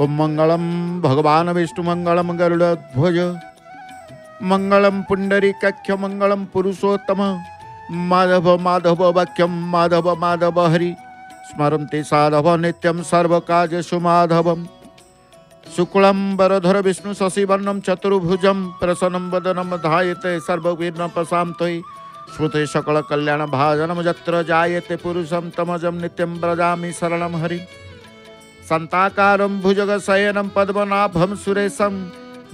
ओम मंगलम भगवान विष्णु मंगलम गरुड़ध्वज मंगलम पुंडरीकाक्ष मंगलम पुरुषोत्तम माधव माधव वाक्यम माधव माधव हरि स्मरन्ति साधव नित्यं सर्वकार्येषु माधवम् शुक्लं वरधर विष्णु शशिवर्णं चतुर्भुजं प्रसन्नं वदनं ध्यायते सर्वविघ्नोपशान्तये श्रुते सकलकल्याणभाजनं यत्र जायते पुरुषं तमजं नित्यं व्रजामि शरणं हरि शान्ताकारं भुजगशयनं पद्मनाभं सुरेशं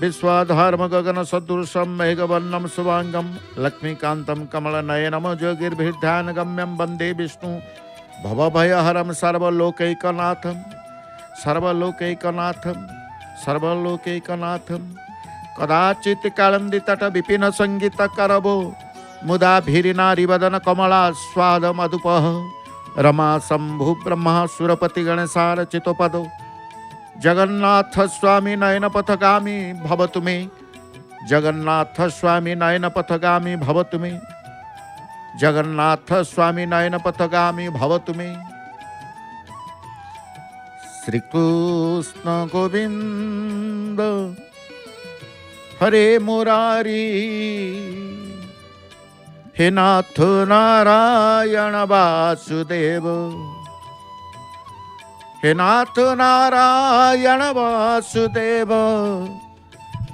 विश्वाधारं गगनसदृशं मेघवर्णं शुभांगं लक्ष्मीकान्तं कमलनयनं योगिर्भिर्ध्यानगम्यं वन्दे विष्णु भवभयहरं सर्वलोकैकनाथं सर्वलोकैकनाथं सर्वलोकैकनाथं कदाचित् कालन्दितट विपिन संगीत करवो मुदा भीरिनारिवदन कमला स्वाद मधुपः रमा शंभु ब्रह्मा सुरपति गणेशार चितोपदो जगन्नाथ स्वामी नयन पथगामी भवतु मे जगन्नाथ स्वामी नयन पथगामी भवतु मे जगन्नाथ स्वामी नयन पथगामी भवतु मे। श्री कृष्ण गोविंद हरे मुरारी हे नाथ नारायण वासुदेव हे नाथ नारायण वासुदेव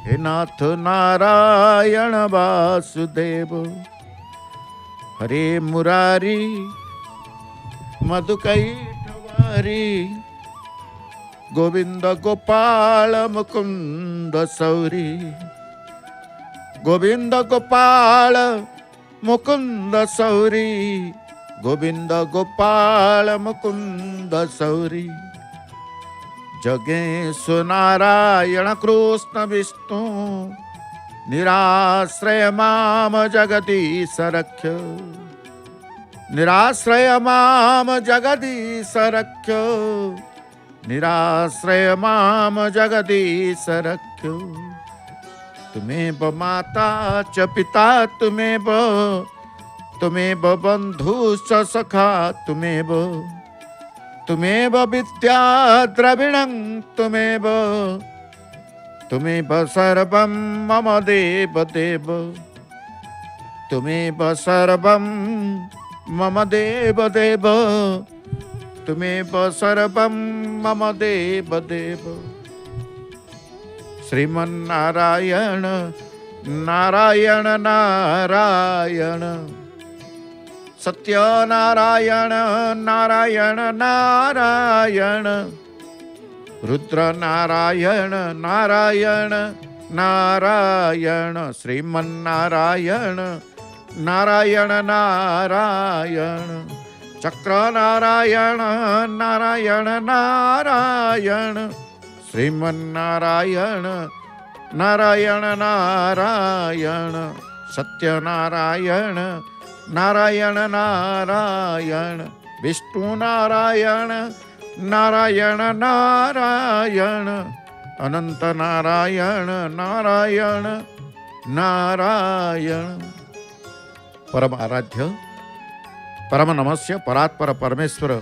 हे नाथ नारायण वासुदेव हरे मुरारी मधुकैटवारी गोविंद गोपाल मुकुंद सौरी गोविंद गोपाल मुकुंद सौरी गोविंद गोपाल मुकुंद सौरी जगेश नारायण कृष्ण विष्णु निराश्रय माम जगदीश रक्ष निराश्रय माम जगदीश रक्ष निराश्रय माम जगदीश रक्ष तुम्हें माता च पिता तुम्हें बंधु च सखा तुम्हें विद्या द्रविणं तुम्हें सर्वं मम देव देव तुम्हें सर्वं मम देव देव तुम्हें सर्वं मम देव देव। श्रीमन्नारायण नारायण नारायण सत्यनारायण नारायण नारायण रुद्र नारायण नारायण नारायण श्रीमन्नारायण नारायण नारायण चक्र नारायण नारायण नारायण श्रीमन्नारायण नारायण नारायण सत्यनारायण नारायण नारायण विष्णु नारायण नारायण नारायण अनंत नारायण नारायण नारायण। परम आराध्य परम नमस्य परात्पर परमेश्वर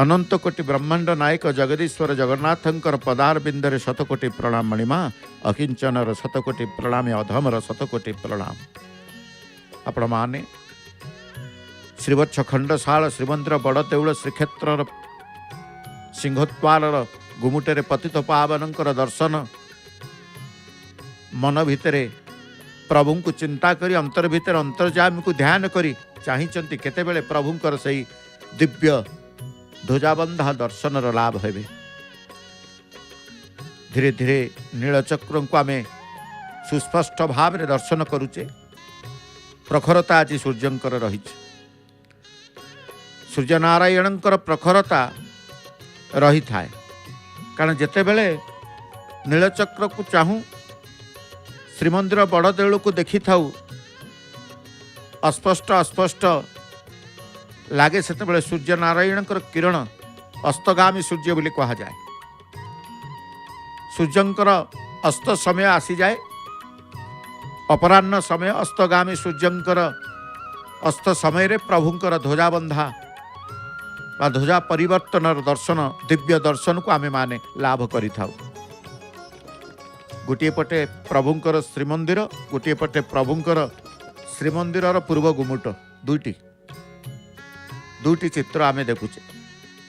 अनंत कोटि ब्रह्मांड नायक जगदीश्वर जगन्नाथंकर पदार बिंदरे शतकोटि प्रणाम मणिमा अकिंचनर शतकोटि प्रणाम अधमर शतकोटि प्रणाम। आपण माने श्रीवत्स खंडशाल श्रीमंदिर बड़ देउल श्रीक्षेत्र सिंहद्वार गुमुटे पतित पावनकर दर्शन मन भितरे प्रभु को चिंता करी अंतर भितर अंतर्जामी को ध्यान करी चाहिंचंती केतेबेले प्रभुंकर सही दिव्य ध्वजाबंधा दर्शन लाभ हेबे। धीरे धीरे नीलचक्र को आमे सुस्पष्ट भाव में दर्शन करुचे। प्रखरता आज सूर्यंकर रही सूर्यनारायणंकर प्रखरता रही थाए कारण जेतेबेले नीलचक्र को चाहूँ श्रीमंदिर बड़ देउल को देखी थाऊ अस्पष्ट अस्पष्ट लागे सेतेबेले सूर्य नारायणकर किरण अस्तगामी सूर्य बोली कहा जाए। सूर्यंकर अस्त समय आसी जाए अपराह्न समय अस्तगामी सूर्यंकर अस्त समय रे प्रभुंकर ध्वजाबंधा बा ध्वजा परिवर्तन दर्शन दिव्य दर्शन को आमे माने लाभ करि थाउ। गोटे पटे प्रभुंकर श्रीमंदिर, गोटे पटे प्रभुंकर श्रीमंदिर पूर्व गुमुट दुईटी चित्र आमे देखुचे।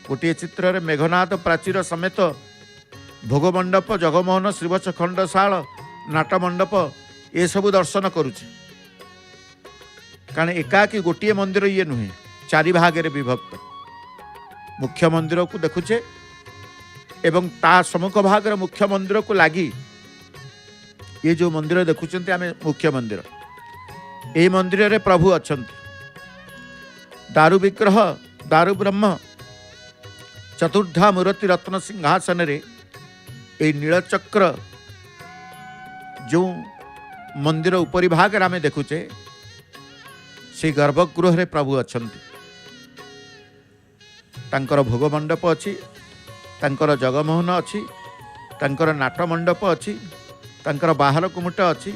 गोटे चित्र रे मेघनाथ प्राचीर समेत भोगमंडप, जगमोहन, श्रीवत्स खंडशाल, नाटमंडप ये सब दर्शन करुचे। कारण एकाकी गोटे मंदिर ये नुहे, चारि भाग रे विभक्त। मुख्य मंदिर को देखुचे एवं ता सम्मुख भाग रे मुख्य मंदिर को लगी ये जो मंदिर देखुचंती आमे मुख्य मंदिर, ए मंदिर रे प्रभु अछंती। दारु विग्रह, दारु ब्रह्म, चतुर्धा मूर्ति रत्न सिंहासन रे ए नीलचक्र जो मंदिर उपरी भाग रे आमे देखुचे से गर्भगृह रे प्रभु अछंती। तांकर भोग मंडप अछि, तांकर जगमोहन अछि, तांकर नाट मंडप अछि, तांकर बाहर कुमुट अछि,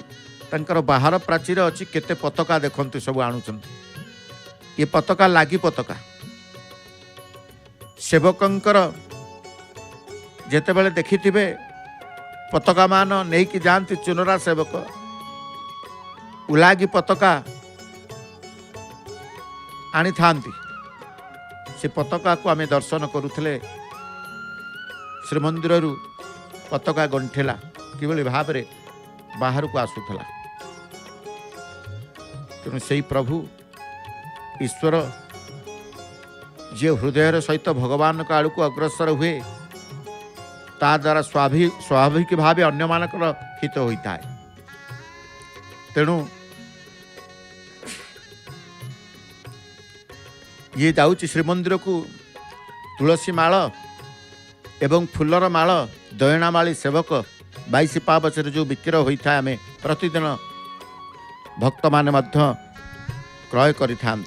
तांकर बाहर प्राचीर अछि। केते पताका देखंतु सब आणुचंती। ये पताका लागी पताका सेवकंकर जेते बेले देखिथिबे पताका मान नहीं कि जानती चुनरा सेवक उलागी पताका आनी थांती। से पताका को आमे दर्शन करुथले। श्रीमंदिर रु पताका गंठेला किभली भाव रे बाहर को आसुथला। तेणु से प्रभु ईश्वर जे हृदय सहित भगवान का आड़ को अग्रसर हुए ता द्वारा स्वाभाविक भाव अन्य मानकर हित होता है। तेणु ये जाऊँच श्रीमंदिर को तुलसी माल एवं फुलर माल दयनामाली सेवक 22 पावच जो विक्रय होता है आमे प्रतिदिन भक्त माने मध्य क्रय करिथां।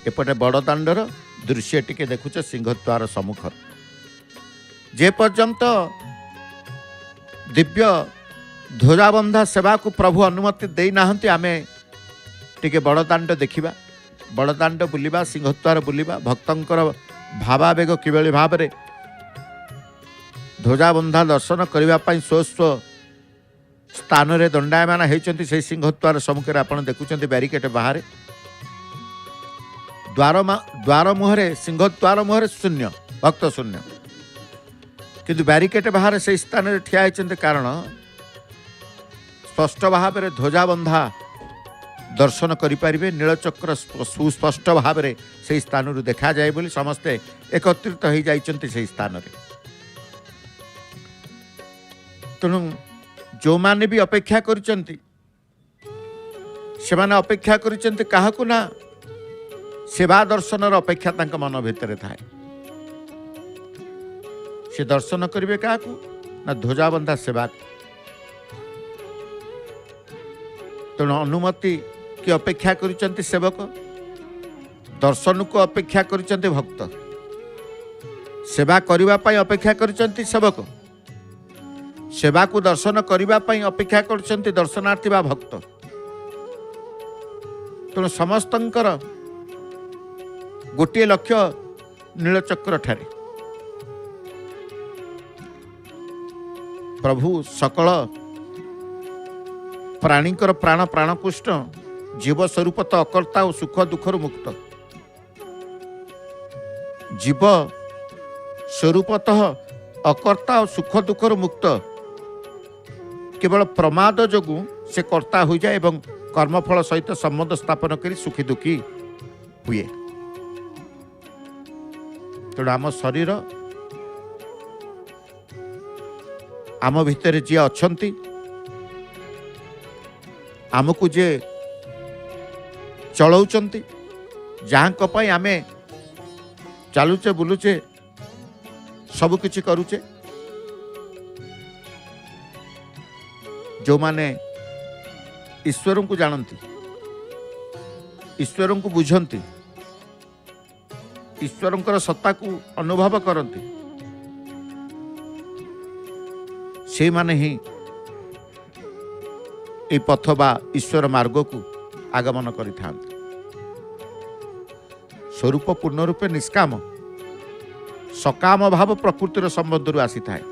एपटे बड़दाण्डर दृश्य टिके देखुचे सिंहद्वार सम्मुख जे पर्यंत दिव्य ध्वजाबंधा सेवा को प्रभु अनुमति दे नाहंती आमे टिके बड़दाण्ड देखिबा, बड़दाण्ड बुलिबा, सिंहद्वार बुलिबा। भक्तंकर भावावेग किभली भाव रे ध्वजाबंधा दर्शन करने स्व स्थान रे दंडायमान होती से सिंहद्वार सम्मुखें आप देखुं बैरिकेड बाहर द्वार मुहरे सिंहद्वार मुहरे शून्य भक्त शून्य किंतु बैरिकेड बाहर से स्थान रे ठिया होती कारण स्पष्ट भाव में ध्वजाबंधा दर्शन करें। नीलचक्र सुस्पष्ट भाव में से स्थान देखा जाए बोली समस्ते एकत्रित हो जाइछन्ति से स्थान रे। तेणु जो माने भी अपेक्षा करिसेंति सेमाने अपेक्षा करिसेंति काहाकु ना सेवा दर्शनर अपेक्षा तांका मन भितर थाए। से दर्शन करिवे काहाकु ना ध्वजाबंधा सेवा। तेणु अनुमति की अपेक्षा करिसेंति सेवक, दर्शन को अपेक्षा करिसेंति भक्त, सेवा करिवा पई अपेक्षा करिसेंति सेवक, सेवा को दर्शन करने पर अपेक्षा करछन्ति दर्शनार्थी बा भक्त। तेणु समस्तंकर गोटे लक्ष्य नीलचक्र ठारे प्रभु सकल प्राणीकर प्राण प्राणपुष्ट जीव स्वरूपत अकर्ता और सुख दुखर मुक्त। जीव स्वरूपतः अकर्ता और सुख दुखर मुक्त केवल प्रमाद जोगु से कर्ता हो जाए एवं कर्मफल सहित संबंध स्थापन कर सुखी दुखी हुए। तेणु आम शरीर आम भितर जी अच्छी आमको जे चलाउचंती जहाँ आमे चलुचे बुलुचे सब किछि करुचे, जो माने ईश्वर को जानती, ईश्वर को बुझंती, ईश्वर सत्ता को अनुभव करती, से माने ही ए पथ बा ईश्वर मार्ग को आगमन करिथांती। स्वरूप पूर्ण रूपे निष्काम सकाम भाव प्रकृतिर संबंध आसी थाए।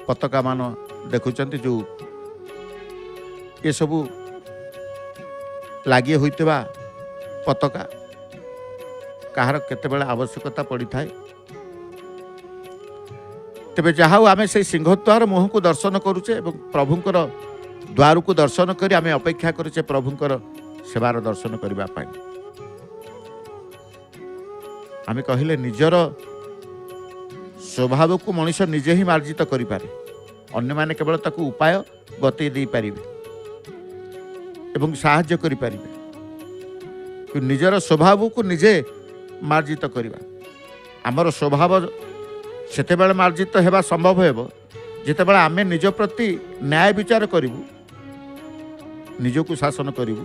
पताका मान देखुं जो ये सबू लगी होता पताका कहार केतेबेले आवश्यकता पड़ी थाए। तेबे जहाँ आम से सिंहद्वार मुह को दर्शन करुचे एवं प्रभुंकर द्वार को दर्शन कर आम अपेक्षा करुचे प्रभुंकर सेवार दर्शन करने। आम कहले निजर स्वभाव को मनुष्य निजे ही मार्जित करें, अन्य माने केवल ताकू उपाय बतई दे पारे एवं साहाय्य करें कि निजर स्वभाव को निजे मार्जित करवा। आमर स्वभाव सेतेबेले मार्जित हेबा संभव हेब जेतेबेले आमे निज प्रति न्याय विचार करिवु, निजको शासन करिवु,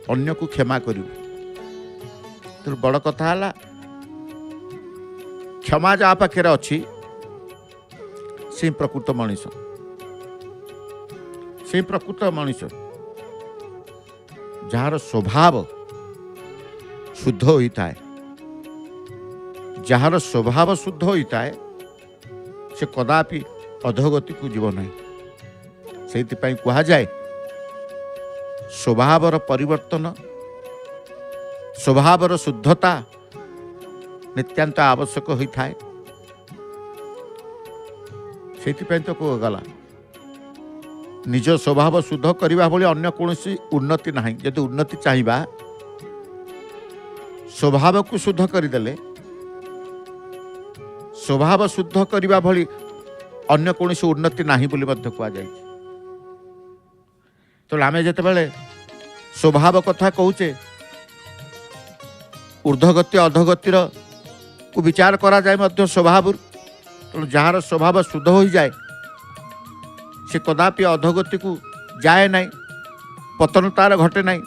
अन्य को क्षमा करिवु। तो बड़ कथा हला क्षमा जा पाखे अच्छी से प्रकृत मनीष, से प्रकृत मनीष जार स्वभाव शुद्ध होता है, जार स्वभाव शुद्ध होता है से कदापि अधोगति को जीव नहीं। से कहा जाए स्वभावर परिवर्तन, स्वभावर शुद्धता नित्यांत आवश्यक होता है। से तो कहगला निज स्वभाव शुद्ध करने भली अन्य कौन उन्नति ना। यदि उन्नति चाहिए स्वभाव को शुद्ध करदेले, स्वभाव शुद्ध करने भली अन्य कौन उन्नति नहीं बोली कह जाए। तो आम जिते स्वभाव कथा कहूचे ऊर्ध्वगति अधोगतिर को विचार करा जाए स्वभाव। तो जार स्वभाव शुद्ध हो जाए से कदापि अधोगति को जाए नहीं, पतन तार घटे नहीं,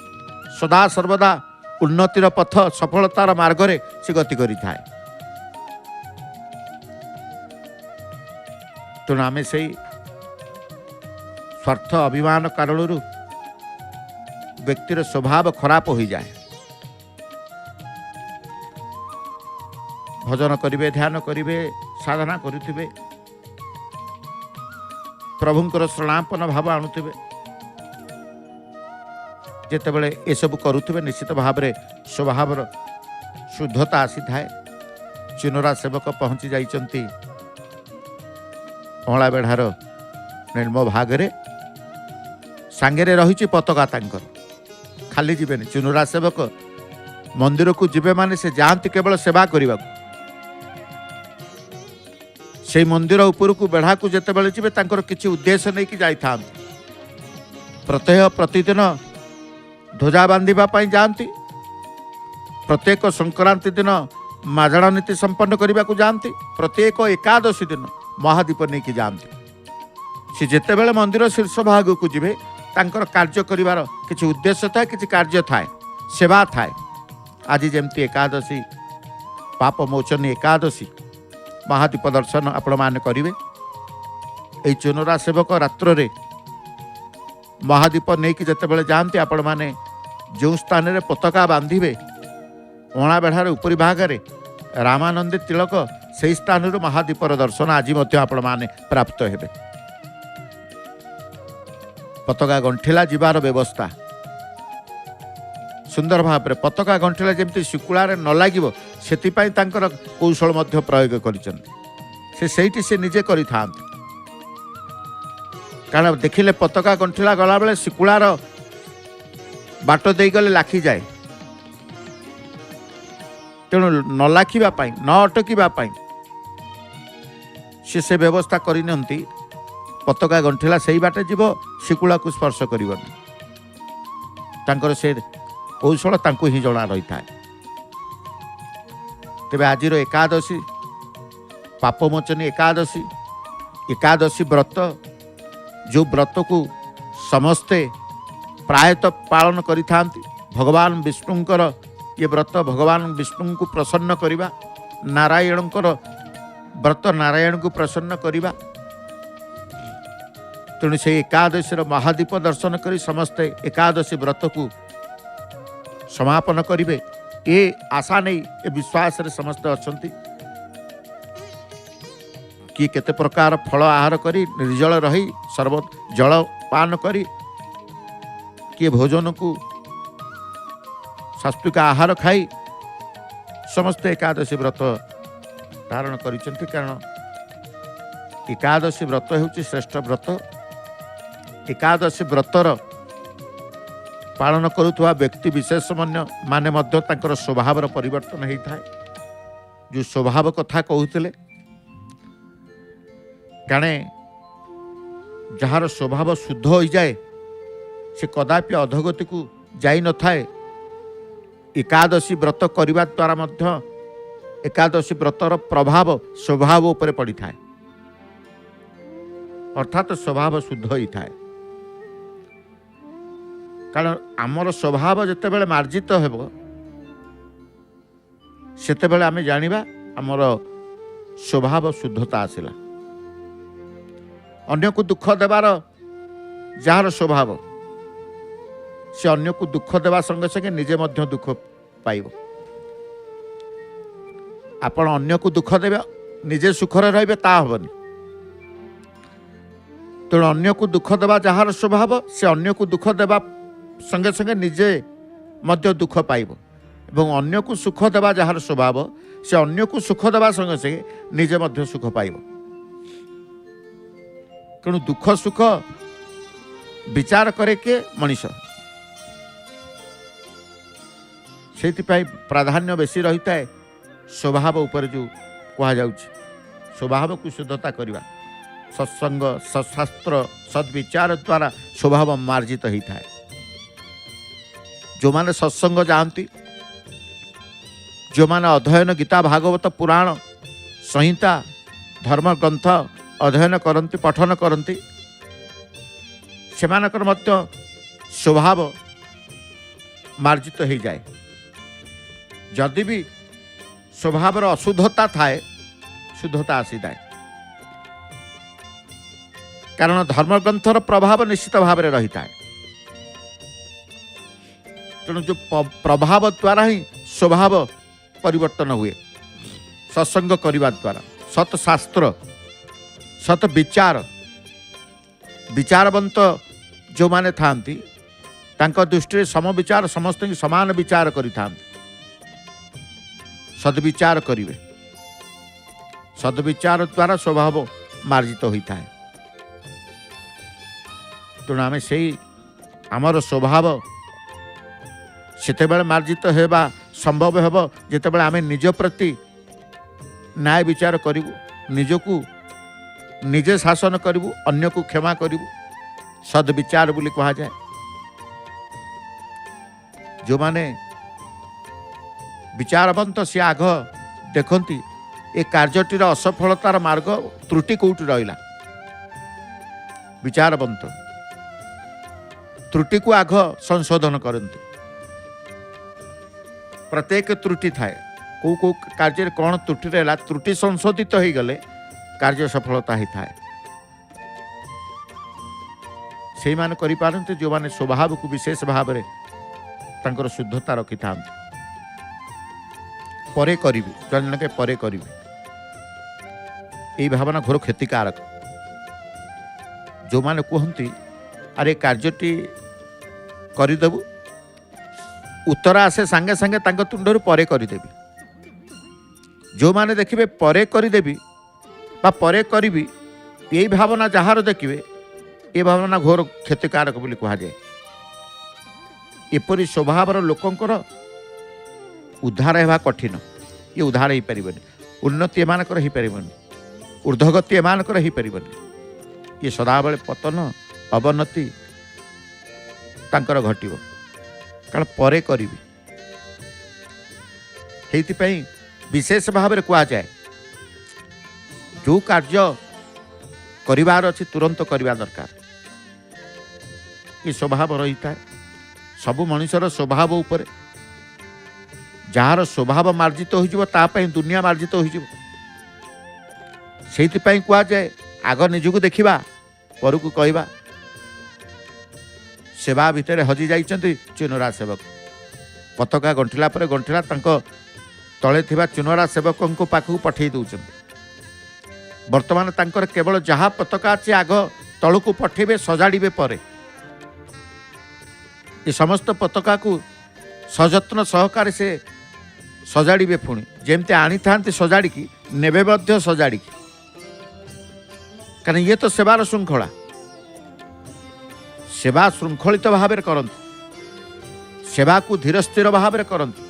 सदा सर्वदा उन्नतिर पथ सफलतार मार्ग रे से गति करि थाए। तेणु आम से स्वार्थ अभिमान कारण व्यक्तिर स्वभाव खराब हो जाए। भजन करिवे, ध्यान करिवे, साधना करुथिबे, प्रभुंकर शरणापन भाव आणुथिबे, जेतेबेले ए सब करुथिबे निश्चित भाव में स्वभावर शुद्धता आसी थाए। चिनोरा सेवक पहुंची जाइचंती अँला बेढ़ार निर्म भागरे, सांगेरे रही पताका तांकर, खाली जीवेनि। चिनोरा सेवक मंदिर को जीवे माने से जाती केवल सेवा करने, से मंदिर उपरक बेढ़ा को जितेबाला जी किसी उद्देश्य नहीं कि जाई था। प्रत्यह प्रतिदिन ध्वजा बांधापी जाती, प्रत्येक संक्रांति दिन माजणा नीति संपन्न करने को जाती, प्रत्येक एकादशी दिन महादीप नहीं कि जाती। सी जितेबाला मंदिर शीर्ष भाग को जीवे तांकर कार्य करिवार किसी उद्देश्य थाए, किसी कार्य थाए, सेवा थाए। आज जमती एकादशी पाप मोचन एकादशी महादीप दर्शन आपण मान करिवे। ए चुनरा सेवक रात्र रे महादीप नहीं कि जितेबाला जाती आपण माने जो स्थान रे पताका बांधिबे अणा बेढ़ार उपरी भाग रे रामानंदी तिलक से स्थान महादीपर दर्शन आज आपण माने प्राप्त हेबे। पताका गंठिला जीवार व्यवस्था सुंदर भाव में पताका गंठिला जमी शिकुलार न लगे से कौशल प्रयोग कर से निजे कर कारण देखिले पताका गंठिला गला बेले शिकुलार बाट दे गले लाखी जाए। तेणु न लाखिबापाई न अटकिबापाई से व्यवस्था करनी। पताका गंठिला से बाटे जीव शिकुला को स्पर्श करबनी, तांकर से कौशल तांको ही जना रही था। तेबे आजिर एकादशी पापमोचनी एकादशी, एकादशी व्रत जो व्रत को समस्ते प्रायतः पालन करि थांती। भगवान विष्णुंकर ये व्रत भगवान विष्णु को प्रसन्न करिबा, नारायणकर व्रत नारायण को प्रसन्न करिबा। तेणु से एकादशी महादीप दर्शन करी समस्ते एकादशी व्रत को समापन करिवे। ये आशा नहीं ये विश्वास रे समस्त अछंती कि केते प्रकार फल आहार करी निर्जल रही सर्व जल पान करी किए भोजन को सात्विक आहार खाई समस्त एकादशी व्रत धारण करिसेंती। कारण एकादशी व्रत हेउची श्रेष्ठ व्रत। एकादशी व्रतर पालन करुवा व्यक्ति विशेष माने मध्य तांकर स्वभाव परिवर्तन होता है। जो स्वभाव कथा कहते काणे जार स्वभाव शुद्ध हो जाए से कदापि अधोगति को जाई न थाए। एकादशी व्रत करने द्वारा मध्य एकादशी व्रतर प्रभाव स्वभाव उपरे पड़ी थाए अर्थात स्वभाव शुद्ध होता है। कारण आमर स्वभाव जितेबाला मार्जित हेब सेतेबाला आमे जानिबा आमर स्वभाव शुद्धता आसिला। अन्य को दुख देवार जार स्वभाव से अन्य को दुख देवा संगे संगे निजे मध्य दुख पाइब। आपण अन्य को दुख देवे निजे सुखरे रहिबे ता हबनी। तेणु अन्य को दुख देवा जार स्वभाव से अन्य को दुख देवा संगे संगे निजे मध्य दुख पाइब एवं अन्य को सुख देवा जार स्वभाव से अन्य को सुख देवा संगे संगे निजे मध्य सुख पाइब। तेणु दुख सुख विचार करे के मनीष से प्राधान्य बेसी रही है स्वभाव उपर जो कह जा स्वभाव को शुद्धता करवा सत्संग सत्शास्त्र सद्विचार द्वारा स्वभाव मार्जित होता है। जो माने सत्संग जाती जो माने अध्ययन गीता भागवत पुराण संहिता धर्म ग्रंथ अध्ययन करती पठन करती सेमानकर मध्य स्वभाव मार्जित हो जाए। जदि भी स्वभाव अशुद्धता थाए शुद्धता आसी जाए। कारण धर्मग्रंथर प्रभाव निश्चित भाव में रही है। तेणु जो प्रभाव द्वारा ही स्वभाव परिवर्तन हुए। सत्संग करने द्वारा सत्शास्त्र सत विचार विचारवंत जो माने थांती तांका दृष्टि सम विचार समस्त समान विचार करि थांती। सद्विचार करिवे सद्विचार द्वारा स्वभाव मार्जित होता है। तेणु आम से आमर स्वभाव सेतेबेले मार्जित होगा संभव हेब जेतेबेले आम निज प्रति न्याय विचार करिवु निजकू निजे शासन करिवु अन्य को क्षमा करिवु सद्विचार बोली कहा जाए। जो माने विचारवंत सी आग देखती ए कार्यटीर असफलतार मार्ग त्रुटि कौटी रहा। विचारवंत त्रुटि को आग संशोधन करती। प्रत्येक त्रुटि थाए को कार्य कौन त्रुटि रहा त्रुटि संशोधित हो गले कार्य सफलता ही थाए। से मान करि पारंते जो माने स्वभाव को विशेष भाव में तांकर शुद्धता रखि थांते। परे करिवि जन के परे करिवि यही भावना घोर क्षतिकारक। जो माने कहती अरे कार्यटी करदेबु उत्तर आसे सांगे सांगे तांको तुंडर परे करदेबी। जो माने देखिबे परे करदेबी बा परे करिवि यही भावना जहार देखिबे ये भावना घोर क्षतिकारक बोली कहा जाए। एपरी स्वभावर लोकंकर उद्धार हेबा कठिन। ये उद्धार हो पारे उन्नति एमानकर हो पारे ऊर्ध्वगति एमानकर हो पारे। ये सदाबले पतन अवनति तांकर घटिव कारण परे करिवि। हेइतिपई विशेष भाव में कहा जाए जो कार्य करिवार अछि तुरंत करिवा दरकार। ये स्वभाव रही है सबु मनुष्यर स्वभाव उपरे जार स्वभाव मार्जित हो दुनिया मार्जित हो कह जाए आग निजक देखा पर को कहवा। सेवा भितर हजि जाइछन्ति चुनरा सेवक पताका गंठिला पर गंठिला तले थिबा चुनरा सेवकों पाखु पठे दौरान वर्तमान तांकर केवल जहाँ पताका अच्छे आग तलू पठेबे सजाड़े पर ये समस्त पताका को सजत्न सहकार से सजाड़े पुणी जमती आनी था सजाड़ी नेबे सजाड़ी कारण ये तो सेवार श्रृंखला सेवा श्रृंखलित भाव करते सेवा को धीर स्थिर भाव करते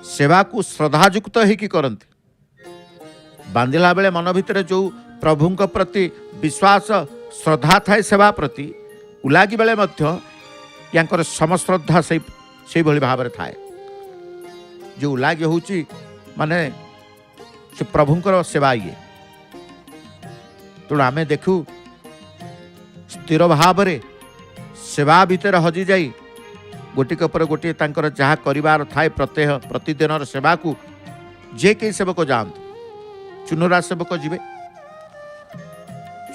सेवा को श्रद्धायुक्त होकर करते बांधिला बेले मन भितर जो प्रभु प्रति विश्वास श्रद्धा थाए सेवा प्रति उलागी बेले यांकर समश्रद्धा से भाव थाए जो उलागी होची माने से प्रभुंकर सेवा ये तेणु आम देखू स्थिर भाव सेवा भितर हजि जाई गोटिक पर गोटे तांकर जहाँ करिवार थाए प्रत्यह प्रतिदिन सेवा को जे कई सेवक जातु चुनुरा सेवक जीवे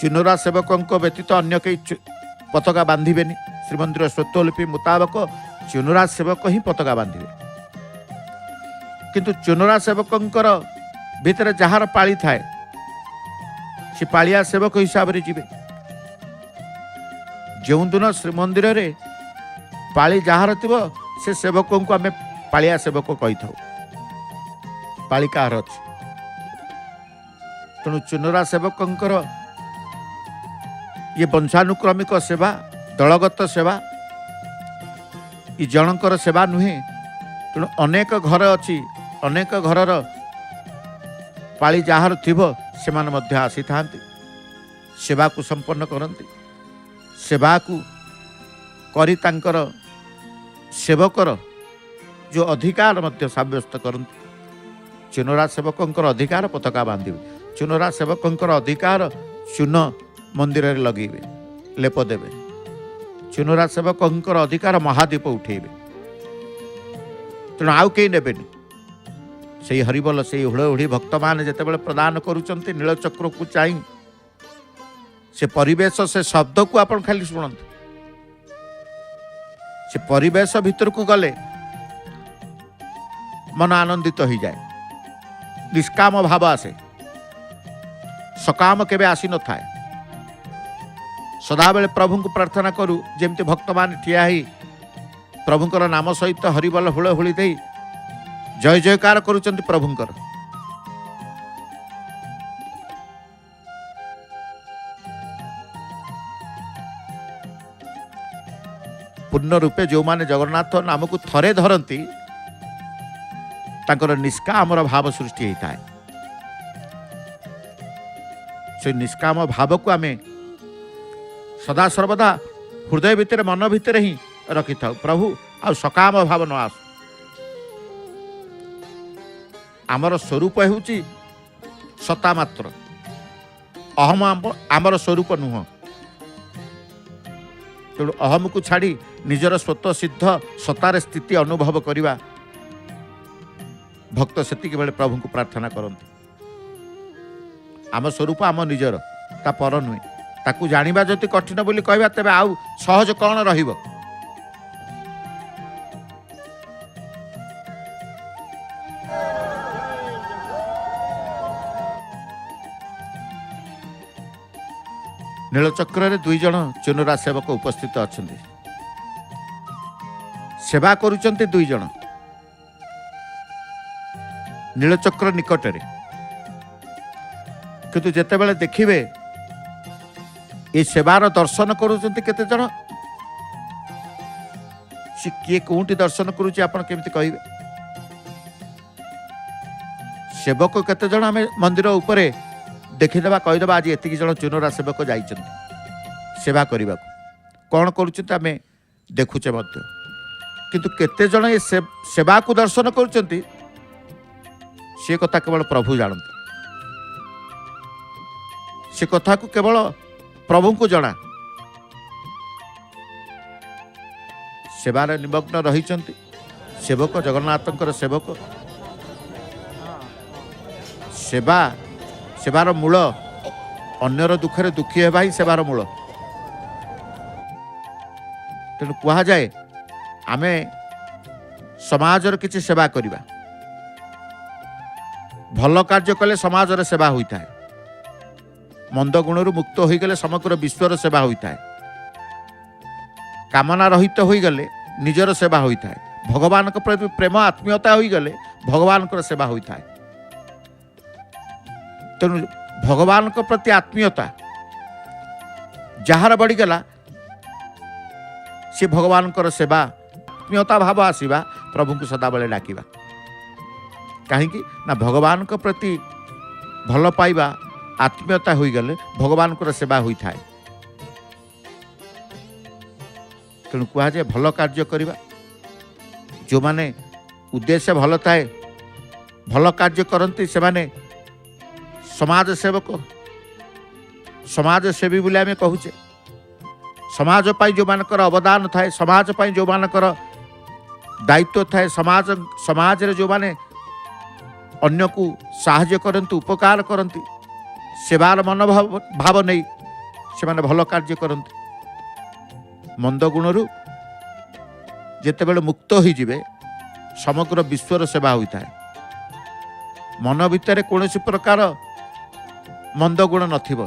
चुनुरा सेवकों व्यतीत अन्य कई पताका बांधेनि श्रीमंदिर स्वत्वलिपि मुताबक चुनुरा सेवक ही पताका बांधे किंतु चुनुरा सेवकों भितर जार पाली थाए से पालिया सेवक हिसाब से जीवे जो दिन श्रीमंदिर रे पाली जार थी से सेवकों को आम पालिया सेवक कही था पाली कार अच्छी तेणु चुनुरा सेवकों ये वंशानुक्रमिक सेवा दलगत सेवा ये जनकर सेवा नुहे तेणु अनेक घर अच्छी अनेक घर पाली जार थी से माने आसी था सेवा को संपन्न करती सेवा को करी तांकर सेवकर जो अधिकार मध्य साब्यस्त करती चुनरा सेवकों अधिकार पताका बांधे चुनरा सेवकों अधिकार चून मंदिर में लगेबे लेप देवे चुनरा सेवकों अधिकार महादीप उठेबे तेणु आउ कई नेबेनि से हरिबल से हुड़हुड़ी भक्त मान जिते प्रदान करुँच नीलचक्र को चाह से परिवेश से शब्द को आपण खाली शुणु से परिवेश भीतर को गले मन आनंदित हो जाए निष्काम भाव आसे सकाम केबे आसी न थाए सदाबेले प्रभु को प्रार्थना करू जेमती भक्त मान ठिया ही प्रभुंकर नाम सहित हरिबल हुड़हुड़ी दे जय जयकार करुचंती प्रभुंकर पूर्ण रूपे जो माने जगन्नाथ नाम को थरे धरती तांकर निष्काम भाव सृष्टि होता है से निष्काम भाव को आमे सदा सर्वदा हृदय भितर मन भितर ही रखि था प्रभु आ सकाम भाव न आस आमर स्वरूप होची सता मात्र अहम आमर स्वरूप नुह तेणु अहम को छाड़ी निजर स्वतः सिद्ध सतार स्थिति अनुभव करवा भक्त सेतिक बेले प्रभु को प्रार्थना करते आम स्वरूप आम निजर ता पर नुहे ताकू जानिबा जति कठिन बोली कहबा तेबे आउ सहज कौन रहिबो नीलचक्र दुई जन चुनुरा सेवक उपस्थित अच्छा सेवा करुचंती दुई जन नीलचक्र निकटरे किंतु जेतेबेले देखिबे ये सेवार दर्शन करुचंती केते जन से किए कोउंटी दर्शन करुची आपण केमती कहिबे सेवक केते जन आमे मंदिर उपरे देखीदेवा कहीदेवा आज एतिक जन चुनरा सेवक जाइछन्ति सेवा करने कौन करुछन्ति आमे देखुचे मध्य किंतु केते जन ये सेवा को दर्शन करुछन्ति से कथा केवल प्रभु जानते से कथा को केवल प्रभु को जना सेवार निमग्न रही सेवक जगन्नाथंकर सेवक सेवा सेवार मूल अन्यर दुखरे दुखी हेबा ही सेवार मूल तेणु कह जाए आमे समाजर किसी सेवा करिबा भल कार्य कले समाजर सेवा होता है मंद गुणरू मुक्त हो गले समग्र विश्वर सेवा होता है कामना रहित हो गले निजर सेवा होता है भगवान के प्रति प्रेम आत्मीयता हो गले भगवान को सेवा होता है तेणु भगवान के प्रति आत्मीयता जार बढ़ीगला सी भगवान को सेवा आत्मीयता भाव आसवा प्रभु को सदाबले डाकिबा कहीं ना भगवान के प्रति भल पाइबा आत्मीयता हो गले भगवान को सेवा होता है तेणु कहुए भल कार्य करवा जो माने उद्देश्य भल थाए भल कार्य करती से माने समाज सेवक समाज सेवी बोले आम कहूचे समाज पाई जो मानकर अवदान थाए समाज पाई जो मानकर दायित्व थाए समाज रे जो माने अन्य को साहाय्य करती उपकार करती सेवार मनोभाव भाव नहीं से माने भल कार्य करती मंद गुणरू जेतेबेले मुक्त हो जिवे समग्र विश्वर सेवा होता है मन भितर कौन प्रकार मंद गुण नथिबो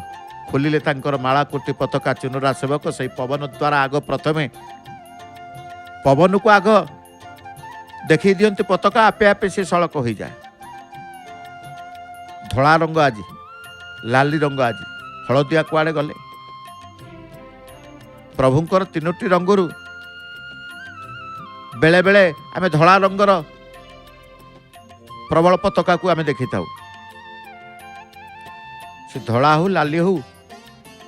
खोलिले तांकर माला कोटि पताका चुनरा सेवक से पवन द्वारा आग प्रथमे पवन को आग देखी दियंती पताका आपे आपे से सड़क हो जाए धला रंग आज लाली रंग आज हलदिया कुआड़े गले प्रभुंकर तीनोटी रंगरू बेले बेले आमे धला रंगर प्रबल पताका को आमे देखी थाउ से धला हो लाली हो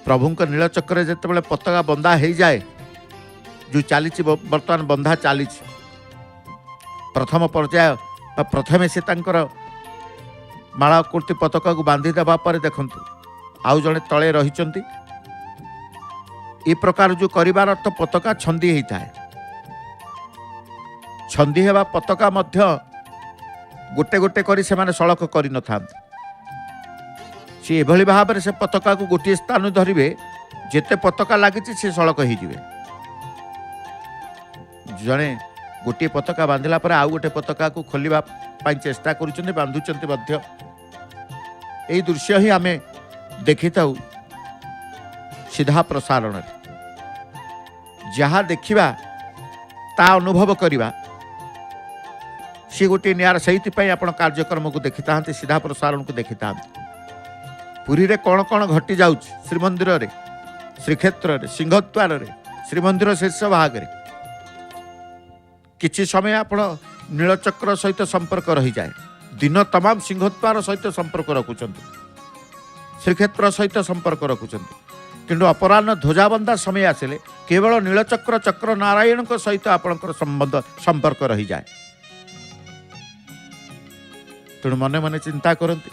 प्रभुंक नीलचक्र जिते पताका बंधा हो जाए जो चली बर्तमान बंधा चली प्रथम पर्याय प्रथमे से माला कुर्ती पताका को बांधी देवा पर देखंतु आउ जड़े तले रही ए प्रकार जो करिवार अर्थ पताका छंदी होता है छंदी हेबा पताका मध्य गोटे गोटे करी से माने सड़क करि न थांती सी एभली भाव से पताका को गोटे स्थान धरिबे जेते पताका लागिछि से सड़क हो जिवे जड़े गोटे पताका बांधिला पर आउ गोटे पताका को खोलिबा पाई चेष्टा करुचंती बांधुचंती मध्य एई दृश्य ही आमे देखि थाउ सीधा प्रसारण जहाँ देखिबा ता अनुभव करिबा सी गोटे नियार से आपण कार्यक्रम को देखि तांती सीधा प्रसारण को देखि तांती पुरी रे कौन कौन घटी जाउछ श्रीमंदिर रे श्रीक्षेत्र रे सिंहद्वार रे श्रीमंदिर शीर्ष भाग रे किछि समय आपण नीलचक्र सहित संपर्क रही जाए दिन तमाम सिंहद्वार सहित संपर्क रखुचंती श्रीक्षेत्र सहित संपर्क रखुचंती किंतु अपराह्न ध्वजाबंधा समय आसिले केवल नीलचक्र चक्र नारायण सहित आपणकर संबंध संपर्क रही जाए तेणु मने मने चिंता करती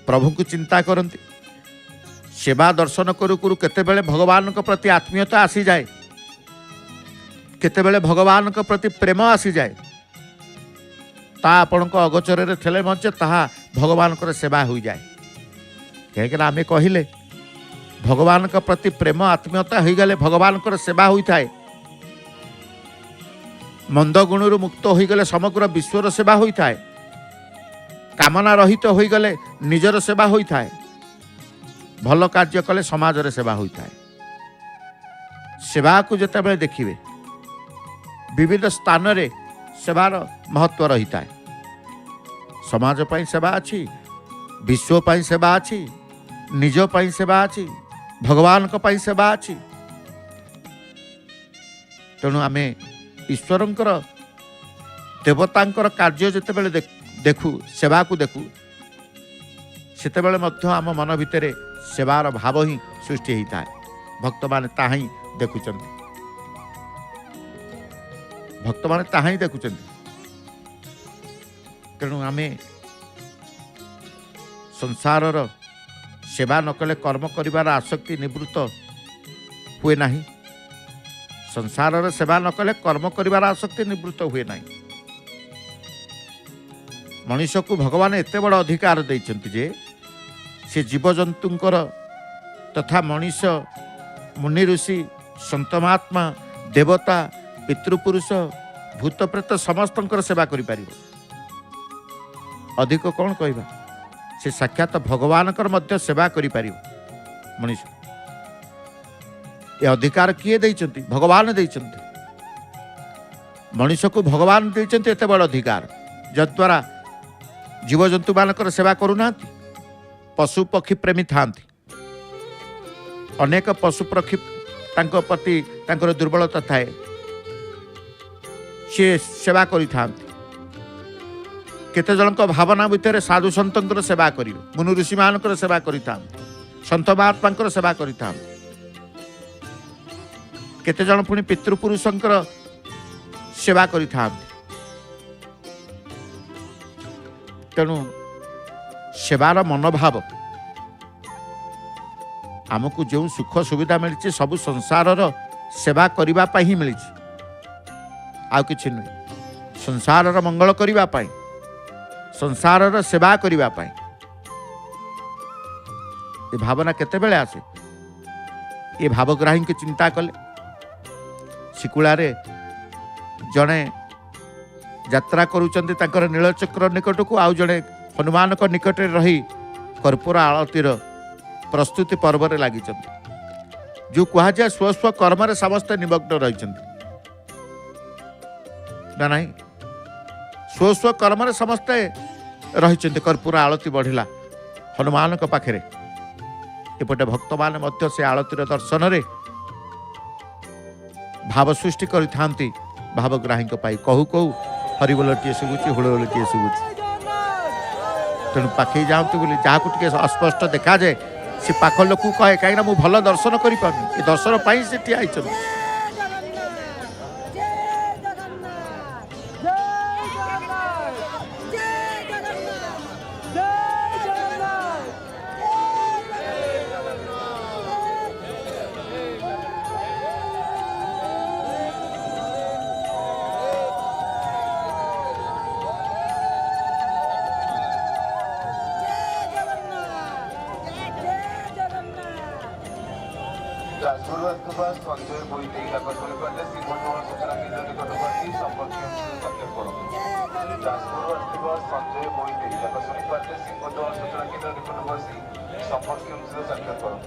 प्रभु को चिंता करती सेवा दर्शन करू करू केतेबेले भगवान के प्रति आत्मीयता आसी जाए केतेबेले भगवान के प्रति प्रेम आसी जाए ता आपण को अगोचर रे थेले मचे ताहा भगवान को सेवा हो जाए कहीं आम कहले भगवान के प्रति प्रेम आत्मीयता हो गले भगवान को सेवा होता है मंद गुणरू मुक्त हो गले समग्र विश्वर सेवा होता है कामना रहित हो गले निजर सेवा होता है भल कार्य कले समाज रे सेवा होता है सेवा को जिते देखिए विविध स्थान रे सेवार महत्व रहिता है समाज पाई सेवा अच्छी विश्व पाई सेवा अच्छी निज पाई सेवा अच्छी भगवान को पाई सेवा अच्छी तेणु आमे ईश्वरंकर देवतांकर कार्य जितेबेले देखू सेवा को देखू सेतेबेले मध्य आम मन भितर सेवार भाव ही सृष्टि होता है भक्त माने ताहा ही देखुचंती भक्त माने ताहा ही देखुचंती तेणु आमे संसारर सेवा न कले कर्म करिवार आसक्ति निवृत्त हुए नहीं संसार सेवा न कले कर्म करिवार आसक्ति निवृत्त हुए नहीं मनुष्य को भगवान एते बड़ अधिकार देइछन्ति जे से जीवजंतुंकर तथा मनुष्य मुनि ऋषि संत महात्मा देवता पितृपुरुष भूत प्रेत समस्तंकर सेवा करि परिबो। अधिक कौन कहबा से साक्षात भगवानकर मध्य सेवा करि परिबो मनीष। ये अधिकार किए देइचंती? भगवान देइचंती। मनीष को भगवान देइचंती एते बड़ अधिकार जद्वारा जीवजंतु मानकर सेवा करूना। पशु पक्षी प्रेमी थांती, अनेक पशु पक्षी तांको प्रति तांकर दुर्बलता थाए, सी सेवा करि थांती। केते जनक भावना भितर साधु सन्तंकर सेवा करियो, मुनि ऋषि मानकर सेवा करि थांती, संत महात्मांकर सेवा करि थांती। केते जन पुणी पितृपुरुषंकर सेवा करि थांती। तेणु सेवार मनोभाव आमको जो सुख सुविधा मिली सबु संसार सेवा करने ही मिली, आउ कि नुह। संसार मंगल करने, संसार सेवा करने ये भावना केते बेले आसे? ये भावग्राही की चिंता कले। शिकुला जड़े यात्रा करुचंती तांकर नीलचक्र निकट को, आउ जड़े हनुमान को निकट रही कर्पूर आलतीर प्रस्तुति पर्व रे लगी। जो कह जाए स्व स्व कर्म समस्ते निमग्न रही ना नहीं, स्व स्व कर्म समस्ते रही। कर्पूर आलती बढ़िला हनुमान पाखे, एपटे भक्त मान मध्य से आलतीर दर्शन रे भाव सृष्टि करि थांती। भावग्राही कहू कहू हरिबोलटिए शुभुची, हुड़बोलटिए शुभुची। तेणु पाखे जातु बोली जहाँ को अस्पष्ट देखा जाए से पाख लोक कहे, कहीं मुझे भल दर्शन कर दर्शन पाई से ठिया होइछन। संजय बोईते आकाशवाणी कॉलेज सिंहटोल सूचना केंद्र निकटवर्ती संपर्क संकेत करूँ। जाजपुर संजय बोईते आकाशवाणी कॉलेज सिंहटोल सूचना केंद्र निकटवर्ती संपर्क संकेत करूँ।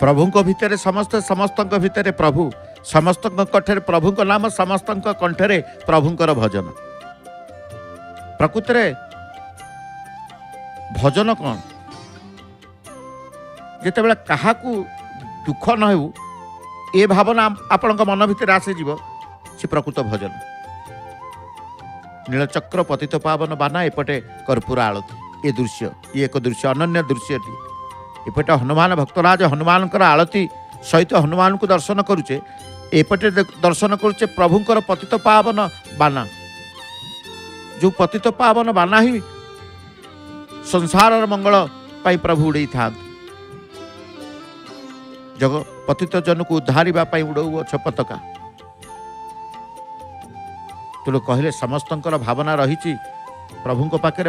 प्रभु भितर समस्त समस्त भितर प्रभु, समस्त कंठे प्रभु नाम, समस्त कंठे प्रभुंकर भजन। प्रकृत रे भजन कौन? जिते बड़े क्या दुख न हो ये भावना आपण मन भितर आसीज से प्रकृत भजन। नीलचक्र पतित पावन बाना, एपटे कर्पूर आलती। ये दृश्य, ये एक दृश्य, अनन्य दृश्य। एपटे हनुमान भक्तराज हनुमान आलती सहित हनुमान को दर्शन करुचे, एपटे दर्शन करुचे प्रभुंकर पतित पावन बाना। जो पतित पावन बाना ही संसार मंगल पाई प्रभु उड़े था। जग पतित जन को उद्धारिबा पाई उड़ऊ अछ पताका। तेणु कहले समस्तंकर भावना रही प्रभु पाखे।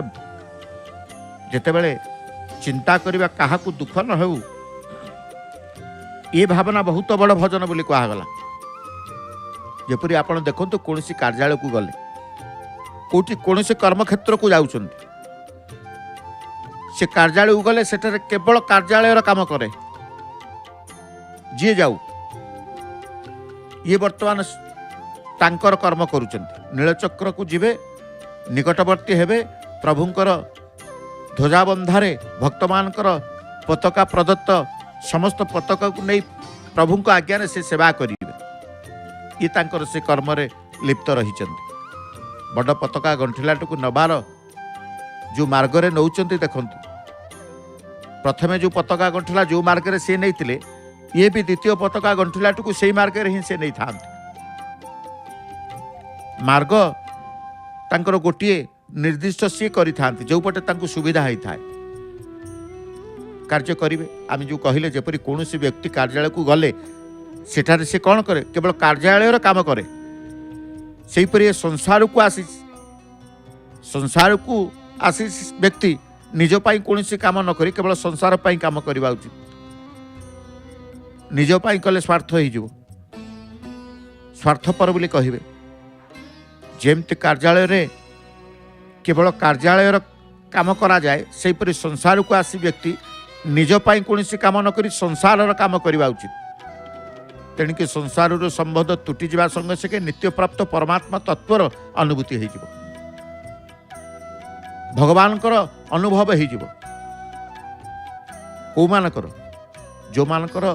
जेते बेले चिंता करबा काहा को दुख न हो, ये भावना बहुत बड़ भजन बोली कहगला। जेपरी आपण देखंतु कोनसी कार्यालय को गले, कोटी कौन से कर्मक्षेत्र को जाउछंती, से कार्यालय को गले सेठारे केवल कार्यालय काम करे जी जाऊ। ये वर्तमान तांकर कर्म करुचंती। नीलचक्र को जीवे, निकटवर्ती हेबे, प्रभुंकर ध्वजाबंधारे भक्तमानकर पताका प्रदत्त समस्त पताका को नहीं प्रभु को आज्ञा से सेवा करिवे। ये तांकर से कर्म रे लिप्त रहिचंती। बड़ पताका गंठिलाटू नबार जो मार्ग रे नौचंती देखंतु। प्रथमे जो पताका गंठिला जो मार्ग रे से नहीं, ये भी द्वितीय पताका गंठिलाटू को सही मार्ग रे ही से नहीं था। मार्ग तांकर गोटे निर्दिष्ट सी करि थांती, जो पटे तांको सुविधा होई थाए कार्य करिवे। आम जो कहले जेपरि कोनोसी व्यक्ति कार्यालय को गले सेठारे से कौन करे? केवल कार्यालय काम करे। सेहीपरि संसार को आसी व्यक्ति निज पाई कौन काम न करी केवल संसार पाई काम करवा उचित। निज पाई कले स्वार्थ हो स्वार्थपर बोली कहे जेमती कार्यालय रे केवल कार्यालय काम करा जाए सेपरि संसार को आसी व्यक्ति निज पाई कौन काम न करी संसार काम करवा उचित। तेणुक संसार संबंध तुटी जा संगे संगे नित्य प्राप्त परमात्मा तत्वर अनुभूति हो भगवान अनुभव हो कौ मानकर जो मानकर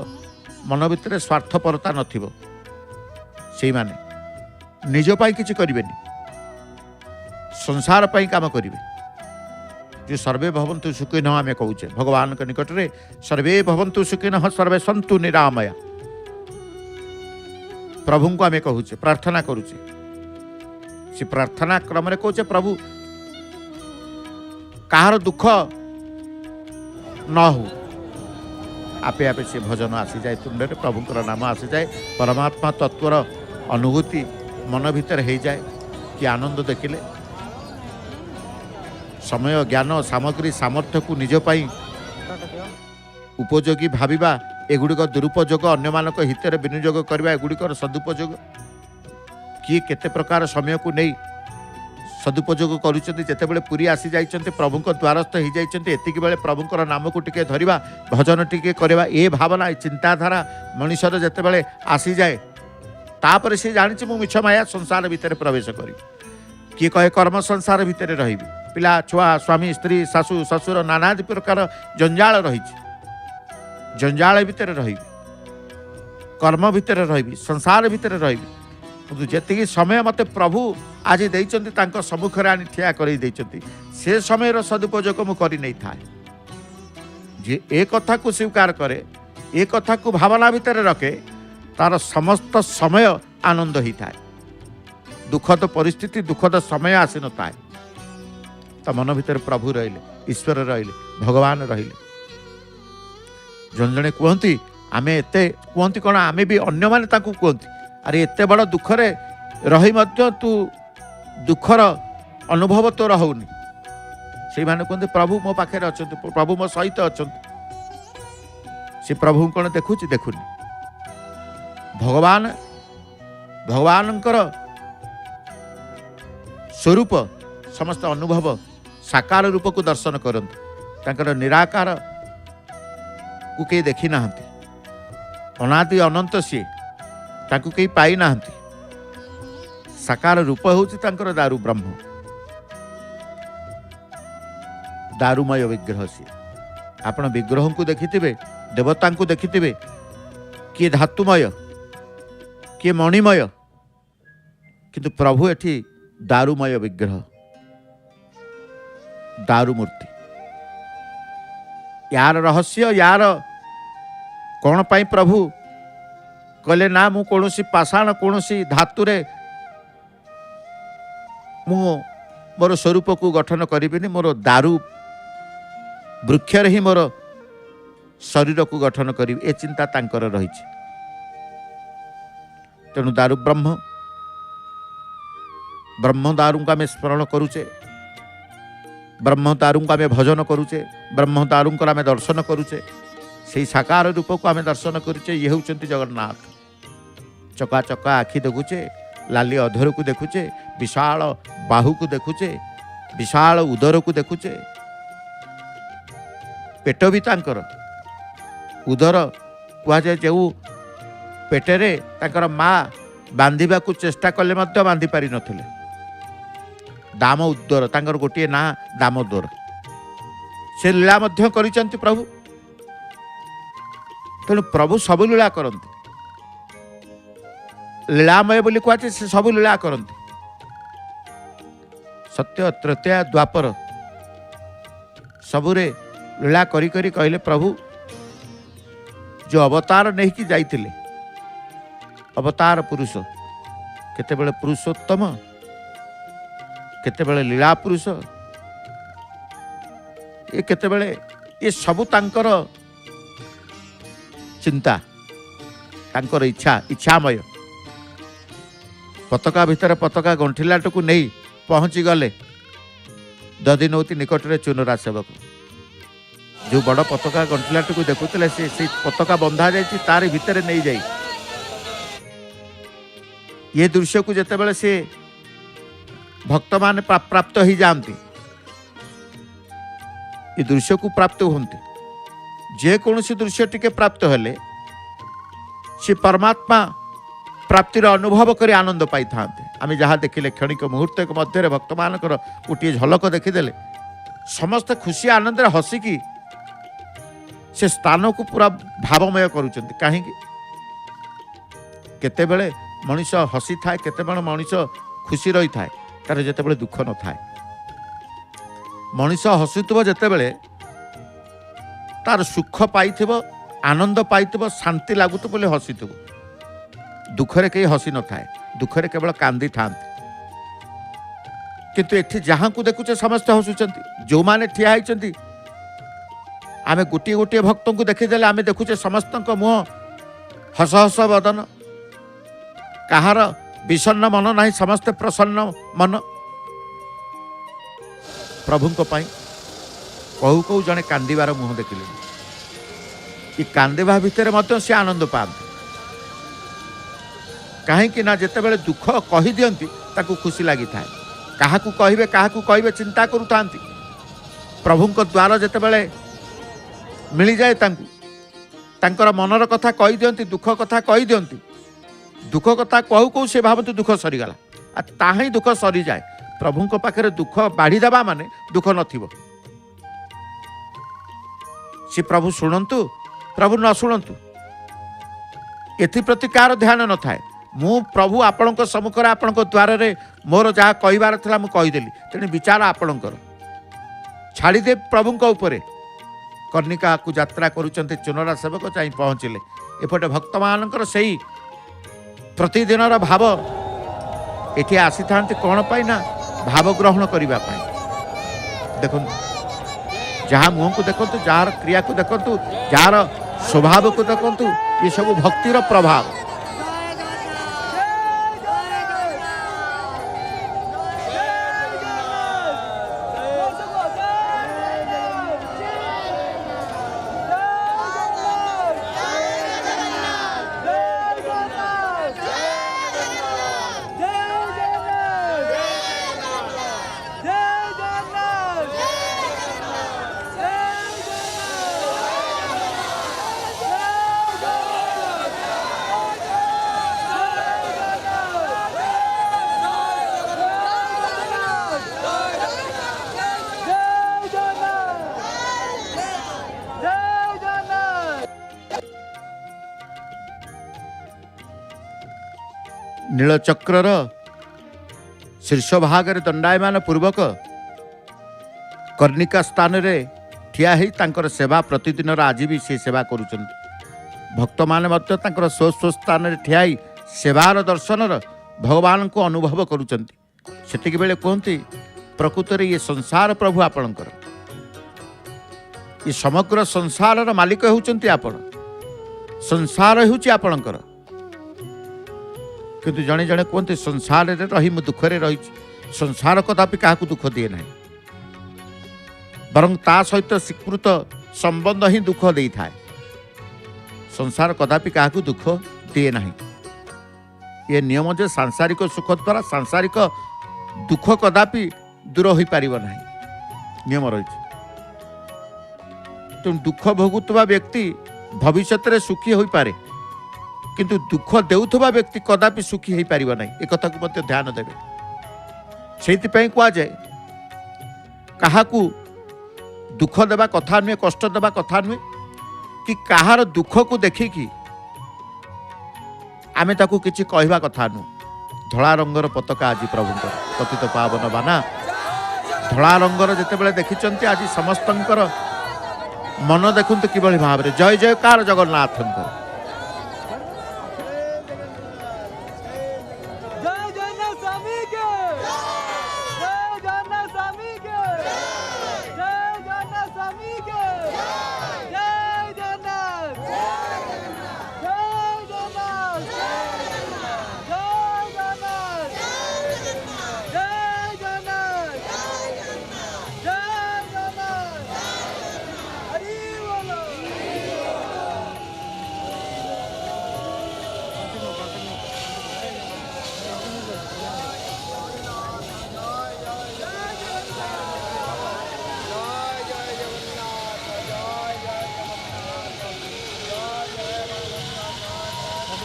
मन भितर स्वार्थपरता नथिबो से माने निज पाई किछि करिवेनी संसार पाई काम करिवे। जो सर्वे भवन्तु सुखिनः आमे कहूचे भगवान के निकट रे सर्वे भवन्तु सुखिनः सर्वे सन्तु निरामया प्रभु को आमे कहूचे प्रार्थना करूचे। से प्रार्थना क्रम रे कहूचे प्रभु कहार दुख न हो आपे आपे से भजन आसी जाए तुंडे प्रभुंकर नाम आसी जाए परमात्मा तत्वर अनुभूति मन भीतर हो जाए कि आनंद देखिले समय ज्ञान सामग्री सामर्थ्य को निज पाई उपयोगी भाविबा एगुड़िक दुरुपयोग अन्य मानक हितरे विनियोग करवा एगुड़िकर सदुपयोग किए केते प्रकार समय को नहीं सदुपयोग करुँचे पुरी आसी जाइछन्ते प्रभुଙ୍କ द्वारस्थ हो जाइछन्ते एतिक बेले प्रभुଙ୍କର नाम को टिके धरिबा भजन टिके करवा ए भावना ए चिंताधारा मनुष्यर जेतेबेले आसी जाए तापर से जानिछि मु मिछ माया संसार भितर प्रवेश करी किए कहे कर्म संसार भितर रही पिला छुआ स्वामी स्त्री शाशु ससुर नाना प्रकार जंजाल रही जंजाल भितर रही कर्म भितर रही संसार भितर रही किंतु जी समय मत प्रभु आज देइचंती तांको सम्मुखरे आनी ठिया करी देइचंती से समय सदुपयोग मु करी नहीं था जे एक कथा को स्वीकार करे एक कथा को भावना भितर रखे तार समस्त समय आनंद ही था। दुखद परिस्थिति दुखद समय आसी न था तो मन भितर प्रभु रहिले ईश्वर रहिले भगवान रहिले जन जने कहती आमे एते कहती कौन आमे भी अन्य माने ताकू कहती अरे एते बड़ दुखरे रही मध्य तू दुखर अनुभव तोर होनी से माने कहते प्रभु मो पाखे अच्छा प्रभु मो सहित अच्छा से प्रभु कौन देखुची देखुनी भगवान भगवानंकर स्वरूप समस्त अनुभव साकार रूप को दर्शन करते तांकर निराकार को कई देखी ना अनादि अनंत सी ताकू कई पाई ना साकार रूप होची तांकर दारू ब्रह्म दारूमय विग्रह सी आपण विग्रह को देखिथिबे देवता को देखिथिबे किए धातुमय किए मणिमय किंतु प्रभु एठी दारूमय विग्रह दारू मूर्ति यार रहस्य यार कौन पाई प्रभु कहले ना मु कौनसी पाषाण कौनसी धातुरे मु मोर स्वरूप को गठन करिबिनी मोर दारू वृक्षर ही मोर शरीर को गठन करी ए चिंता तांकर रही तेणु दारू ब्रह्म ब्रह्म दारू को आम स्मरण करुचे ब्रह्म दारू को आम भजन करुचे ब्रह्म दारू को आम दर्शन करुचे से साकार रूप को आम दर्शन करुचे ये होउचंती जगन्नाथ चका चका आखि देखुचे लाली अधर को देखुचे विशाल बाहु को देखुचे विशाल उदर को देखुचे पेट भी तांकर उदर कहुए जो पेटरे तांकर माँ बांधिबा को चेष्टा कले मध्य बांधि पारि नथिले दाम उदर तांकर गोटे ना दामोदर से लीला मध्य करिसंती प्रभु तेणु प्रभु सबु लीला करते लीलामय बोली कहुए से सबु लीला करते सत्य तृतीया द्वापर सबुरे लीला करी करी कहले प्रभु जो अवतार नहीं कि जाइतिले अवतार पुरुष केतेबेले पुरुषोत्तम केतेबेले लीला पुरुष ये केतेबेले ये सबु तांकर चिंता तांकर इच्छा इच्छामय पताका भितर पताका गंठिलाटू नहीं पहुँची गले दधिनौती निकट में चुनरा सेवक जो बड़ पताका गंठिलाटी को देखुले से पताका बंधा जाइए तार भितर नहीं जाई ये दृश्य को जिते से भक्त मान प्राप्त हो जाती ये दृश्य को प्राप्त होते जेकोसी दृश्य टिके प्राप्त हेले से परमात्मा प्राप्तिर अनुभव कर आनंद पाई था आम जहाँ देखिले क्षणिक मुहूर्त मध्य भक्त मान गोटे झलक देखीदे समस्त खुशी आनंद हसिकी से स्थान को पूरा भावमय करुँच कहीं केतेबेले मनीष हसी थाए केतेबेले मनीष खुशी रही थाए तार जितेबेले दुख न थाए मनीष हसुव जितेबेले तार सुख पाइथिब आनंद पाइथिब शांति लगुत बोले हसीथिब दुखरे कहीं हसी न थाए दुखरे केवल कांदी था किंतु एठी जहाँ को देखुचे समस्त हसुंट जो मैंने ठिया होती आम गोटे गोटे भक्त को देखीदे आम देखुचे समस्त मुह हस हस बदन कहार विषन्न मन ना समस्ते प्रसन्न मन प्रभु कहू कहू जड़े कांदार मुह देखिले ये कांदा भितर सी आनंद पाते कहीं ना जिते दुख कही दियंती ताकू खुशी लगी था क्या कहे चिंता करुता प्रभु द्वार जिते मिल जाए तांकर मनर कथा कही दियंती दुख कथा कही दियंती दुख कथा कहू कहू से भावतु दुख सरीगला ताही दुख सरी जाए प्रभु पाखे दुख बाढ़ी देवा माने दुख नथिबो से प्रभु शुणु प्रभु न शुणु एप्रति कार ध्यान न थाए मु प्रभु आपण सम्मुख आपण द्वार में मोर जहाँ कहबार था मुझे कहीदेली तेणु विचार आपणकर छाड़ीदे प्रभु उपरे कर्णिका को यात्रा करुँच चुनरा सेवक चाह पहुँचले एपटे भक्त मानकर से प्रतिदिन भाव ये आसी था कौन पाई ना भाव ग्रहण करने देखु जहाँ मुँह को देखु जार क्रिया को देखु जार स्वभाव को देखु ये सब भक्तिर प्रभाव नीलचक्रर शीर्ष भाग दंडायमान पूर्वक कर्णिका स्थान रे ठिया ही तांकर सेवा प्रतिदिन आज भी से सेवा करुँच भक्त माने स्व स्व स्थान रे ठिया ही सेवार दर्शन भगवान को अनुभव करुँच सेतिक बेले कहते प्रकृत रे ये संसार प्रभु आपणकर ये समग्र संसार मालिक होउचंती आपण संसार होउची आपणकर किंतु जड़े जड़े कहते संसार रे रही मु दुखरे रही संसार कदापि क्या दुख दिए ना बरं ता सहित स्वीकृत संबंध ही दुख दे था संसार कदापि क्या दुख दिए ना ये नियम जे सांसारिक सुख द्वारा सांसारिक दुख कदापि दूर हो पार ना नियम रही तेणु दुख भोगुवा व्यक्ति भविष्य में सुखी हो पारे किंतु दुख देउथबा व्यक्ति कदापि सुखी हो पार ना एक कथा को ध्यान देवे से कह जाए क्या दुख देवा कथा नुहे कष्ट देवा कथा नुहे कि कहार दुख को देखिकी आमे ताकू किछि कहवा कथा नु धला रंगर पताका आज प्रभु पतित पावन बाना धला रंगर जितेबाला देखिंट आज समस्तंकर मन देखु किभली भाव में जय जयकार जगन्नाथ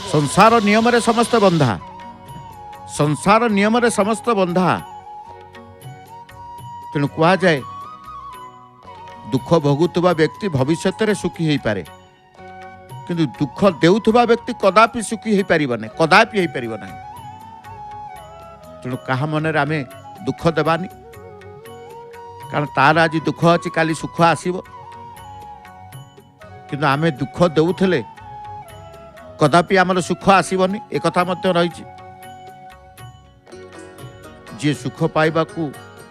संसार नियम रे समस्त बंधा, संसार नियम रे समस्त बंधा। तेणु कह जाए दुख भोगुवा व्यक्ति भविष्य में सुखी हो पारे, किंतु दुख देउथुबा व्यक्ति कदापि सुखी हो पार ना, कदापि हो पार ना। तेणु क्या मन आम दुख देवानी, कारण तार आज दुख अच्छी काली सुख आसब, किंतु आम दुख देउथले कदापि आमर सुख आसबनी, एक कथा मध्य रही। जी सुख पाइबा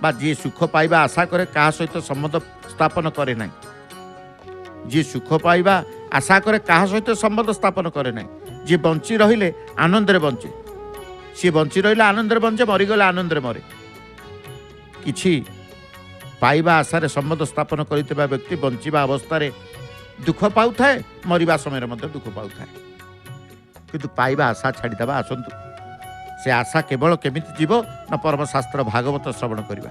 बा जी सुख पाइबा आशा करे कहा सहित संबंध स्थापन करे ना, जी सुख पाइबा आशा करे कहा सहित संबंध स्थापन करे ना। जी बंची रहिले आनंद रे बंचे, सी बंची रहिले आनंद रे बंचे, मरीगले आनंद रे मरे। किछि पाइबा आशा रे संबंध स्थापन करितबा व्यक्ति बंचिबा अवस्था रे दुख पाउथाए, मरिबा समय मध्ये दुख पाउथाए। किंतु पाइबा आशा छाड़ीदेवा। आसतु से आशा केवल केमिति जीव ना परमशास्त्र भागवत श्रवण करवा।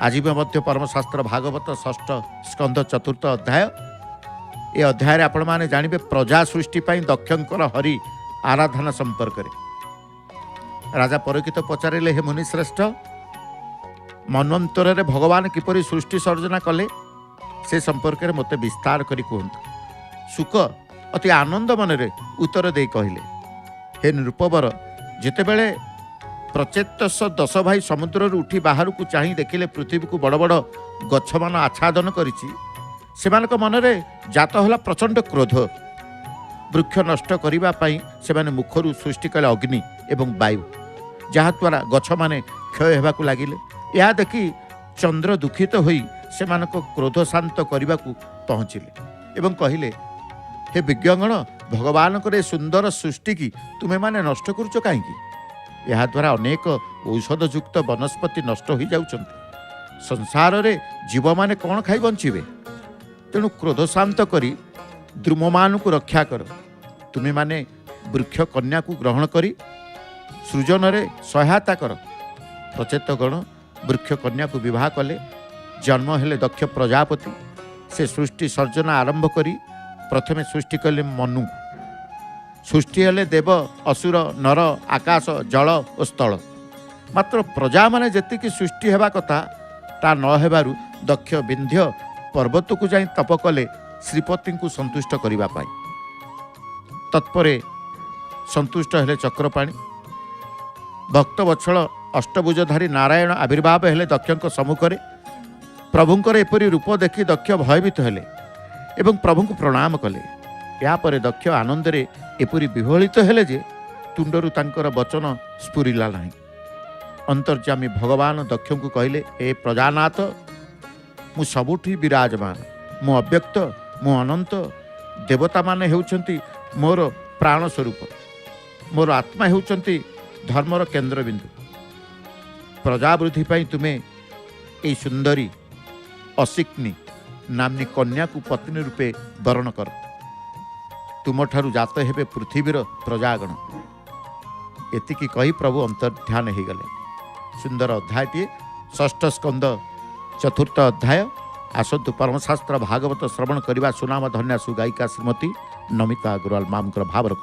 आज भी मध्य परमशास्त्र भागवत 6 स्कंद 4 अध्याय, ये अध्याय आपण माने जानिबे प्रजा सृष्टि पाई दक्षंकर हरि आराधना संपर्क रे। राजा परीक्षित पचारे, हे मुनि श्रेष्ठ, मनवंतर रे भगवान किपरि सृष्टि सर्जना कले से संपर्क में मते विस्तार करी कहतु। सुख अति आनंद मन रे उत्तर दे कहले, हे नृपवर, जितेबेले प्रचेतस 10 भाई समुद्र उठी बाहर को चाही देखिले पृथ्वी को बड़ बड़ गछ मान आच्छादन करिछि, सेमानक मनरे जात होला प्रचंड क्रोध। वृक्ष नष्ट करिबा पई सेमाने मुखरु सृष्टि कले अग्नि एवं वायु, जहा द्वारा गछ माने क्षय हेबाकू लागिले। या देखि चंद्र दुखित होई सेमानक क्रोध शांत करने को पहुँचिले एवं कहले, हे विज्ञगण, भगवान को सुंदर सृष्टि की तुम्हें माने नष्ट करुच कहीं? यह द्वारा अनेक औषधयुक्त वनस्पति नष्ट हो जाउछन्ति। संसार रे जीव माने कौन खाई बंचिबे? तेणु क्रोध शांत करी द्रुम मान को रक्षा कर। तुम्हें माने वृक्ष कन्या को ग्रहण करी सृजन रे सहायता कर। प्रचेतगण वृक्ष कन्या को विवाह कले, जन्म हेले दक्ष प्रजापति। से सृष्टि सर्जना आरंभ करी प्रथमे सृष्टि कले मनु। सृष्टि हेले देव, असुर, नर, आकाश, जल और स्थल। मात्र प्रजा माने जेतिकी सृष्टि हेबा कथा ता न हेबारु दक्ष विंध्य पर्वत को जाई तप कले श्रीपति को संतुष्ट करिबा पाई। तत्परे संतुष्ट हेले चक्रपाणी। भक्त वत्सल अष्टभुजधारी नारायण आविर्भाव हेले दक्षक सम्मुखें। प्रभुंकर एपरी रूप देखि दक्ष भयभीत हेले एवं प्रभु को प्रणाम कले। यापर दक्ष आनंद रे एपरी विह्वलित हेले जे तुंडरू तांकर वचन स्फुरिला नहीं। अंतर्जामी भगवान दक्ष को कहले, हे प्रजानाथ, मु सबुठी विराजमान, मु अव्यक्त, मु अनंत। देवता माने हेउछंती मोर प्राण स्वरूप, मोर आत्मा हेउछंती धर्मर केन्द्रबिंदु। प्रजावृद्धि पाई तुम्हें यही सुंदरी असिक्नी नामनी कन्या को पत्नी रूपे वरण कर। तुम ठारू जात हेबे पृथ्वीर प्रजागण। एतिकी कही प्रभु अंतर्ध्यान हो गले। सुंदर अध्यायटी 6 स्कंद 4 अध्याय। आसतु परमशास्त्र भागवत श्रवण करवा। सुनाम धन्या सुगायिका श्रीमती नमिता अग्रवाल मामकर भावर